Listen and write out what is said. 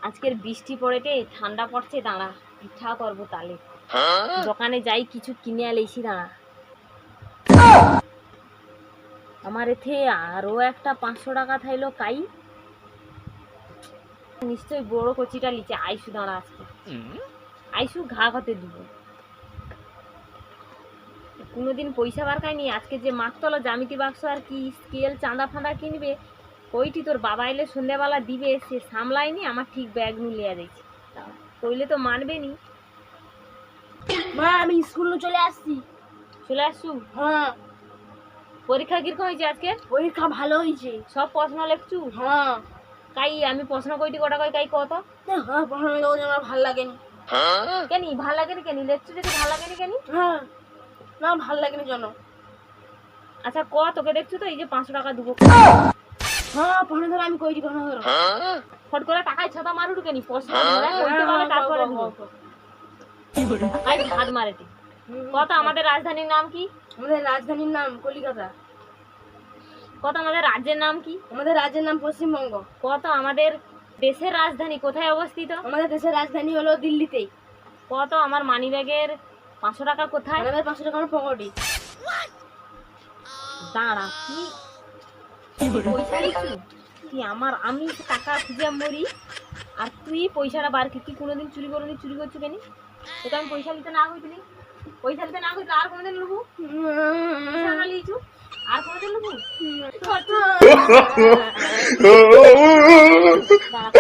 আজকের বৃষ্টি পড়েতে ঠান্ডা পড়ছে, দাঁড়া পিঠা করবো তালে। দোকানে যাই কিছু কিনে আলেছি, দাঁড়া। আমার এতে আরো একটা 500 টাকা থাইলো কাই, নিশ্চয়ই বড় কচিটা লিচে। আইসু দাঁড়া, আজকে আইসু ঘা হতে দিব। কোনোদিন পয়সা বার খাইনি, আজকে যে মাকতলা জ্যামিতি বাক্স আর কি স্কেল চাঁদা ফাঁদা কিনবে, ওইটি তোর বাবা এলে সন্ধ্যাবেলা দিবে, সে সামলায়নি, আমার ঠিক ব্যাগ নিয়ে দিয়েছি। কইলে তো মানবে নি। মা আমি স্কুল চলে আসছি। চলে আসছু? হ্যাঁ। পরীক্ষা কিরকম হয়েছে আজকে? পরীক্ষা ভালো হয়েছে। সব প্রশ্ন লেখছু? হ্যাঁ। কাই আমি প্রশ্ন কইটি কটা কই কাই কত? হ্যাঁ প্রশ্ন লেখা আমার ভালো লাগেনি। কেন ভাল লাগেনি? কেন লেখছু যদি ভাল লাগেনি কেন? হ্যাঁ না ভালো লাগেনি জানো। আচ্ছা ক, তোকে দেখছু তো এই যে 500 টাকা দিব। হ্যাঁ প্রশ্ন ধরো আমি কইটি প্রশ্ন ধরো। ফট করে টাকায় ছাতা মারুড় কেন? প্রশ্ন ধরে কইতে পারবে তারপরে দিব। কাই হাত মারেটি। কত আমাদের রাজধানীর নাম কি? আমাদের রাজধানীর নাম কলিকাতা। কত আমাদের রাজ্যের নাম কি? আমাদের রাজ্যের নাম পশ্চিমবঙ্গ। কত আমাদের দেশের রাজধানী কোথায় অবস্থিত? আমাদের দেশের রাজধানী হলো দিল্লিতে। কত আমার মানিব্যাগের 500 টাকা কোথায়? আমাদের 500 টাকা আমার পকেটে। দাঁড়া, কি পয়সা দিচ্ছু তুই আমার? আমি টাকা খুঁজে মরি আর তুই পয়সাটা বার কি? তুই কোনোদিন চুরি করবি? চুরি করছু কেন? তোকে আমি পয়সা দিতে না কইছিলি? পয়সা দিতে না কইলে আর কোনোদিন নেবো? পয়সা না লিয়েছু আর কোনোদিন নেবো? দাঁড়া।